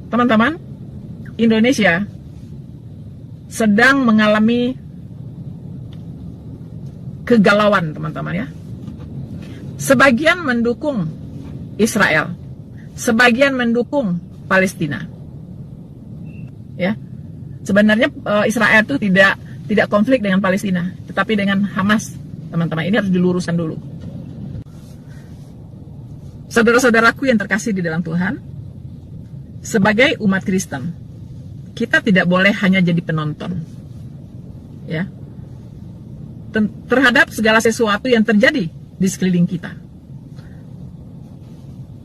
teman-teman, Indonesia sedang mengalami kegalauan, teman-teman ya. Sebagian mendukung Israel, sebagian mendukung Palestina. Ya. Sebenarnya Israel itu tidak konflik dengan Palestina, tetapi dengan Hamas, teman-teman. Ini harus diluruskan dulu. Saudara-saudaraku yang terkasih di dalam Tuhan, sebagai umat Kristen, kita tidak boleh hanya jadi penonton, ya, terhadap segala sesuatu yang terjadi di sekeliling kita.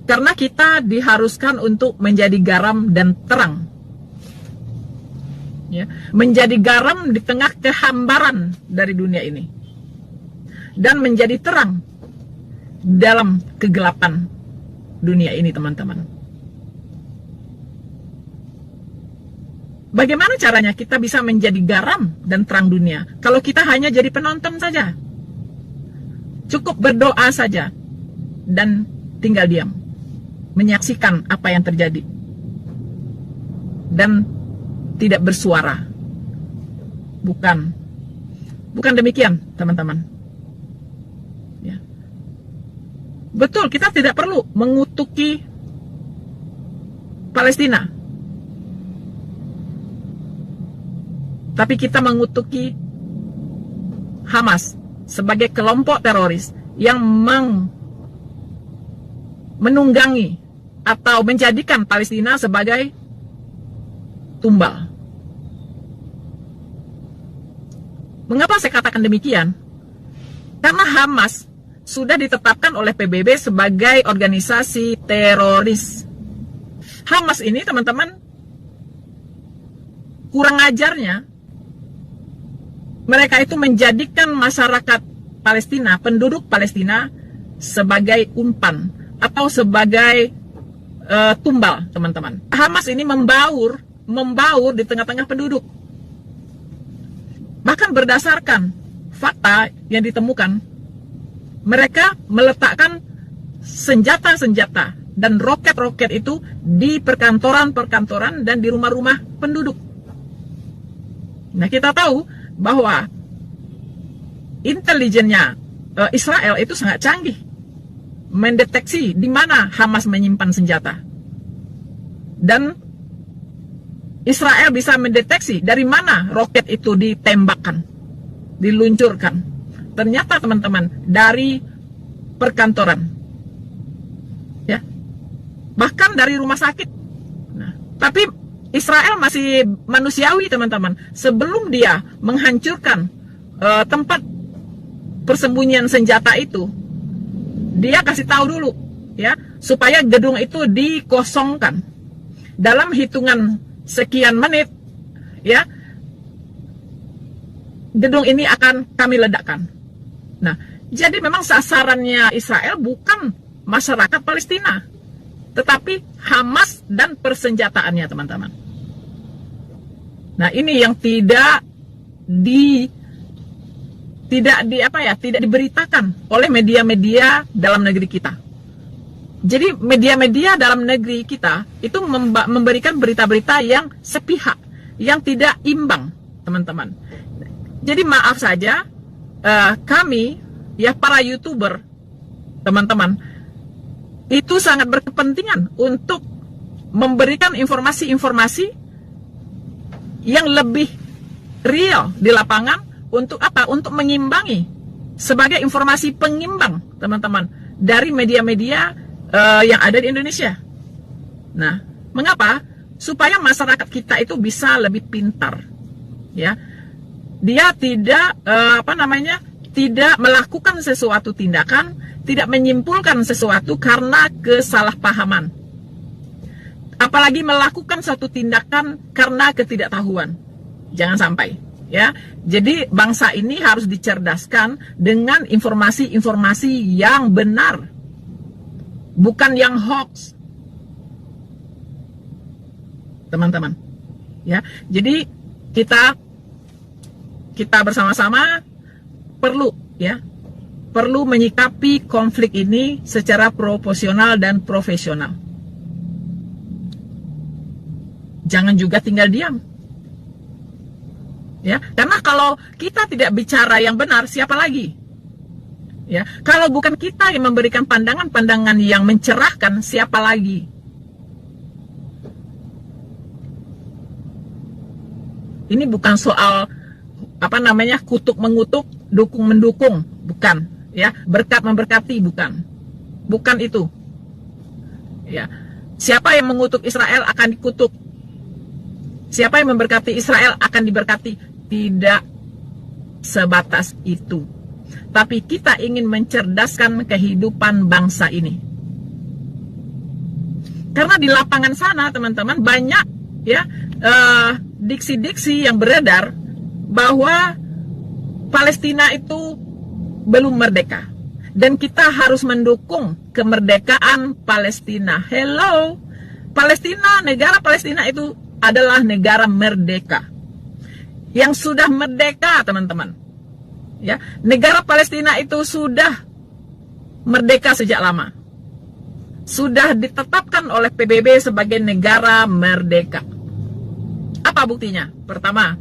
Karena kita diharuskan untuk menjadi garam dan terang, ya, menjadi garam di tengah kehambaran dari dunia ini, dan menjadi terang dalam kegelapan dunia ini, teman-teman. Bagaimana caranya kita bisa menjadi garam dan terang dunia kalau kita hanya jadi penonton saja? Cukup berdoa saja dan tinggal diam, menyaksikan apa yang terjadi dan tidak bersuara. Bukan demikian, teman-teman. Ya. Betul, kita tidak perlu mengutuki Palestina, tapi kita mengutuki Hamas sebagai kelompok teroris yang menunggangi atau menjadikan Palestina sebagai tumbal. Mengapa saya katakan demikian? Karena Hamas sudah ditetapkan oleh PBB sebagai organisasi teroris. Hamas ini, teman-teman, kurang ajarnya, mereka itu menjadikan masyarakat Palestina, penduduk Palestina, sebagai umpan atau sebagai tumbal, teman-teman. Hamas ini membaur di tengah-tengah penduduk. Bahkan berdasarkan fakta yang ditemukan, mereka meletakkan senjata-senjata dan roket-roket itu di perkantoran-perkantoran dan di rumah-rumah penduduk. Nah, kita tahu bahwa intelijennya Israel itu sangat canggih, mendeteksi di mana Hamas menyimpan senjata, dan Israel bisa mendeteksi dari mana roket itu ditembakkan, diluncurkan. Ternyata, teman-teman, dari perkantoran, ya, bahkan dari rumah sakit. Nah, tapi Israel masih manusiawi, teman-teman. Sebelum dia menghancurkan tempat persembunyian senjata itu, dia kasih tahu dulu, ya, supaya gedung itu dikosongkan. Dalam hitungan sekian menit, ya, gedung ini akan kami ledakkan. Nah, jadi memang sasarannya Israel bukan masyarakat Palestina, tetapi Hamas dan persenjataannya, teman-teman. Nah, ini yang tidak diberitakan oleh media-media dalam negeri kita. Jadi media-media dalam negeri kita itu memberikan berita-berita yang sepihak, yang tidak imbang, teman-teman. Jadi maaf saja, kami, ya, para YouTuber, teman-teman, itu sangat berkepentingan untuk memberikan informasi-informasi yang lebih real di lapangan. Untuk apa? Untuk mengimbangi, sebagai informasi pengimbang, teman-teman, dari media-media yang ada di Indonesia. Nah, mengapa? Supaya masyarakat kita itu bisa lebih pintar, ya. Dia tidak tidak melakukan sesuatu tindakan, tidak menyimpulkan sesuatu karena kesalahpahaman. Apalagi melakukan suatu tindakan karena ketidaktahuan. Jangan sampai, ya. Jadi bangsa ini harus dicerdaskan dengan informasi-informasi yang benar, bukan yang hoax, teman-teman. Ya, jadi kita bersama-sama perlu menyikapi konflik ini secara proporsional dan profesional. jangan juga tinggal diam. Ya, karena kalau kita tidak bicara yang benar, siapa lagi? Ya, kalau bukan kita yang memberikan pandangan-pandangan yang mencerahkan, siapa lagi? Ini bukan soal kutuk mengutuk, dukung mendukung, bukan. Ya, berkat memberkati, bukan itu. Ya, siapa yang mengutuk Israel akan dikutuk. Siapa yang memberkati Israel akan diberkati. Tidak sebatas itu. Tapi kita ingin mencerdaskan kehidupan bangsa ini. Karena di lapangan sana, teman-teman, banyak ya diksi-diksi yang beredar bahwa Palestina itu belum merdeka. Dan kita harus mendukung kemerdekaan Palestina. Hello, Palestina, negara Palestina itu adalah negara merdeka. Yang sudah merdeka, teman-teman. Ya, negara Palestina itu sudah merdeka sejak lama. Sudah ditetapkan oleh PBB sebagai negara merdeka. Apa buktinya? Pertama,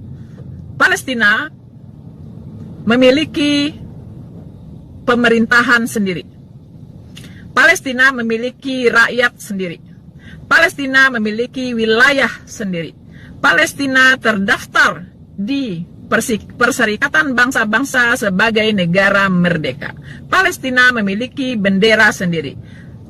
Palestina memiliki pemerintahan sendiri. Palestina memiliki rakyat sendiri. Palestina memiliki wilayah sendiri. Palestina terdaftar di Perserikatan Bangsa-Bangsa sebagai negara merdeka. Palestina memiliki bendera sendiri.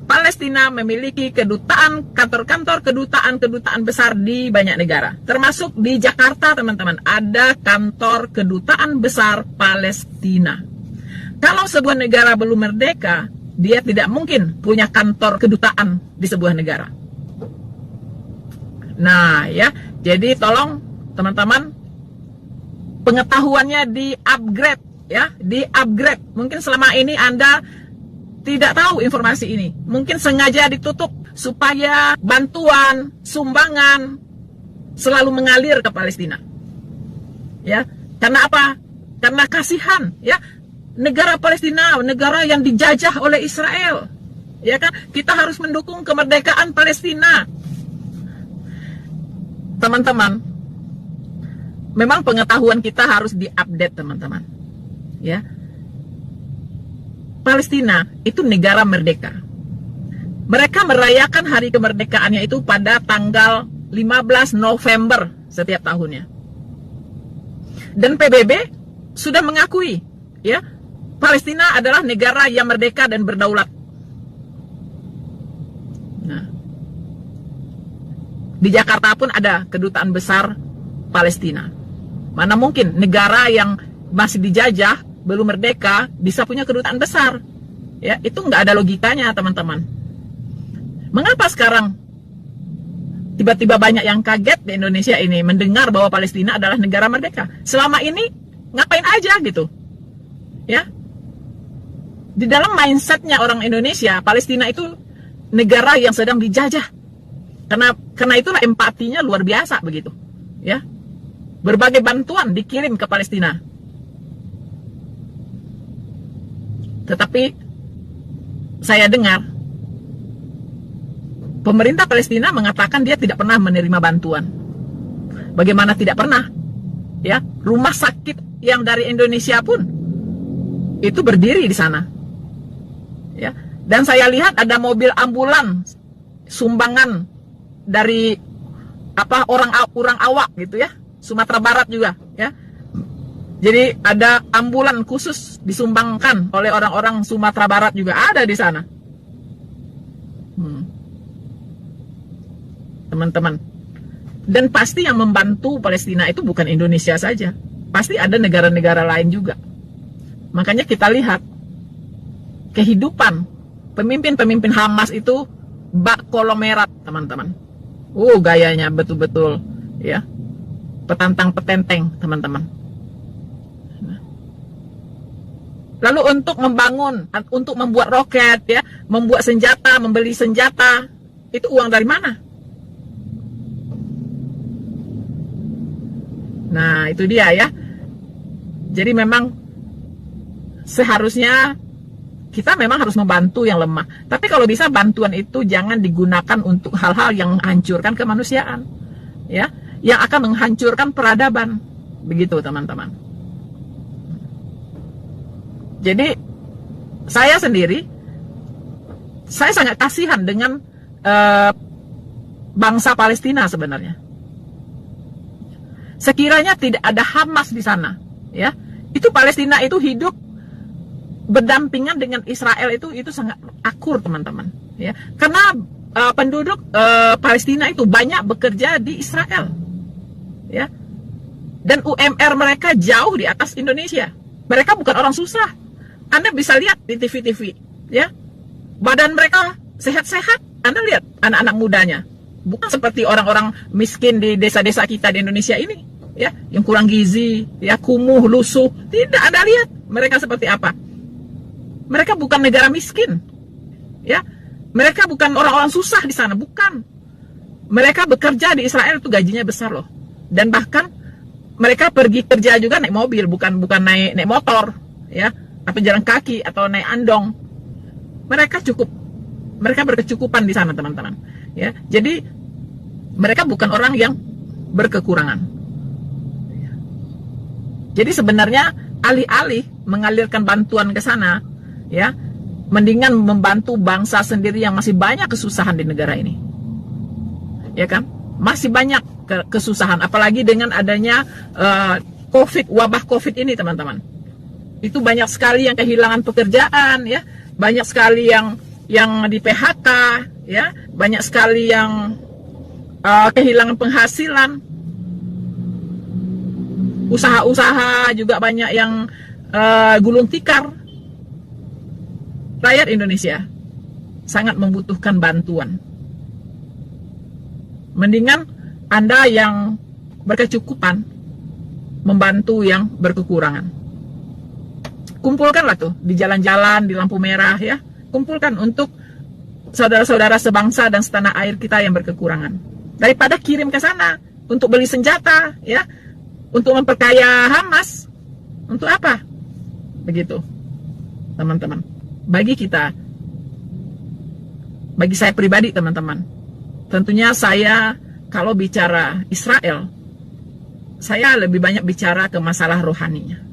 Palestina memiliki kedutaan, kantor-kantor kedutaan besar di banyak negara. Termasuk di Jakarta, teman-teman, ada kantor kedutaan besar Palestina. Kalau sebuah negara belum merdeka, dia tidak mungkin punya kantor kedutaan di sebuah negara. Nah, ya, jadi tolong teman-teman, pengetahuannya di-upgrade, ya, di-upgrade. Mungkin selama ini Anda tidak tahu informasi ini. Mungkin sengaja ditutup supaya bantuan, sumbangan selalu mengalir ke Palestina. Ya, karena apa? Karena kasihan, ya. Negara Palestina, negara yang dijajah oleh Israel. Ya kan? Kita harus mendukung kemerdekaan Palestina. Teman-teman, memang pengetahuan kita harus diupdate, teman-teman. Ya. Palestina itu negara merdeka. Mereka merayakan hari kemerdekaannya itu pada tanggal 15 November setiap tahunnya. Dan PBB sudah mengakui, ya, Palestina adalah negara yang merdeka dan berdaulat. Nah, di Jakarta pun ada kedutaan besar Palestina. Mana mungkin negara yang masih dijajah, belum merdeka, bisa punya kedutaan besar? Ya, itu nggak ada logikanya, teman-teman. Mengapa sekarang tiba-tiba banyak yang kaget di Indonesia ini mendengar bahwa Palestina adalah negara merdeka? Selama ini ngapain aja gitu? Ya, di dalam mindsetnya orang Indonesia, Palestina itu negara yang sedang dijajah. Karena itulah empatinya luar biasa begitu. Ya. Berbagai bantuan dikirim ke Palestina. Tetapi saya dengar pemerintah Palestina mengatakan dia tidak pernah menerima bantuan. Bagaimana tidak pernah? Ya, rumah sakit yang dari Indonesia pun itu berdiri di sana. Ya, dan saya lihat ada mobil ambulan sumbangan dari orang awak gitu ya. Sumatera Barat juga, ya. Jadi ada ambulan khusus disumbangkan oleh orang-orang Sumatera Barat juga ada di sana. Teman-teman. Dan pasti yang membantu Palestina itu bukan Indonesia saja. Pasti ada negara-negara lain juga. Makanya kita lihat kehidupan pemimpin-pemimpin Hamas itu bak kolomerat, teman-teman. Gayanya betul-betul, ya. Petantang petenteng, teman-teman. Lalu untuk membangun, untuk membuat roket, ya, membuat senjata, membeli senjata, itu uang dari mana? Nah, itu dia ya. Jadi memang seharusnya kita memang harus membantu yang lemah. Tapi kalau bisa bantuan itu jangan digunakan untuk hal-hal yang menghancurkan kemanusiaan. ya, yang akan menghancurkan peradaban. Begitu teman-teman. Jadi saya sendiri, saya sangat kasihan dengan bangsa Palestina sebenarnya. Sekiranya tidak ada Hamas di sana, ya, itu Palestina itu hidup berdampingan dengan Israel itu sangat akur teman-teman, ya, karena penduduk Palestina itu banyak bekerja di Israel, ya, dan UMR mereka jauh di atas Indonesia. Mereka bukan orang susah. Anda bisa lihat di TV-TV, ya, badan mereka sehat-sehat. Anda lihat anak-anak mudanya, bukan seperti orang-orang miskin di desa-desa kita di Indonesia ini, ya, yang kurang gizi, ya, kumuh, lusuh. Tidak, Anda lihat mereka seperti apa. Mereka bukan negara miskin, ya. Mereka bukan orang-orang susah di sana, bukan. Mereka bekerja di Israel itu gajinya besar loh. Dan bahkan mereka pergi kerja juga naik mobil, bukan naik motor, ya, atau jalan kaki atau naik andong. Mereka berkecukupan di sana teman-teman, ya. Jadi mereka bukan orang yang berkekurangan. Jadi sebenarnya alih-alih mengalirkan bantuan ke sana, ya, mendingan membantu bangsa sendiri yang masih banyak kesusahan di negara ini, ya kan? Masih banyak kesusahan, apalagi dengan adanya wabah COVID ini teman-teman. Itu banyak sekali yang kehilangan pekerjaan, ya, banyak sekali yang di PHK, ya, banyak sekali yang kehilangan penghasilan, usaha-usaha juga banyak yang gulung tikar. Rakyat Indonesia sangat membutuhkan bantuan. Mendingan Anda yang berkecukupan membantu yang berkekurangan. Kumpulkanlah tuh di jalan-jalan, di lampu merah, ya. Kumpulkan untuk saudara-saudara sebangsa dan setanah air kita yang berkekurangan. Daripada kirim ke sana untuk beli senjata, ya, untuk memperkaya Hamas. Untuk apa? Begitu, teman-teman. Bagi saya pribadi, teman-teman, tentunya saya kalau bicara Israel, saya lebih banyak bicara ke masalah rohaninya.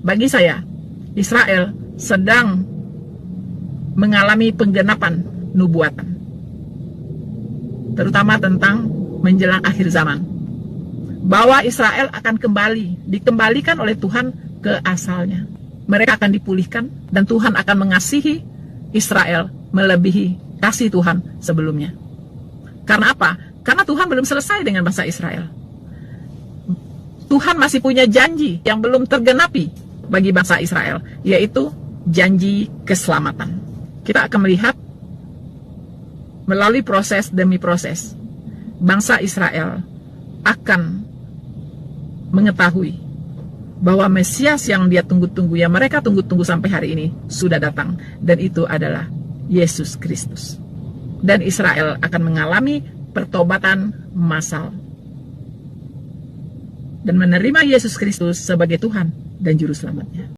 Bagi saya, Israel sedang mengalami penggenapan nubuatan, terutama tentang menjelang akhir zaman, bahwa Israel akan dikembalikan oleh Tuhan ke asalnya. Mereka akan dipulihkan dan Tuhan akan mengasihi Israel melebihi kasih Tuhan sebelumnya. Karena apa? Karena Tuhan belum selesai dengan bangsa Israel. Tuhan masih punya janji yang belum tergenapi bagi bangsa Israel, yaitu janji keselamatan. Kita akan melihat melalui proses demi proses, bangsa Israel akan mengetahui bahwa Mesias yang dia tunggu-tunggu, yang mereka tunggu-tunggu sampai hari ini, sudah datang, dan itu adalah Yesus Kristus. Dan Israel akan mengalami pertobatan massal dan menerima Yesus Kristus sebagai Tuhan dan Juru Selamatnya.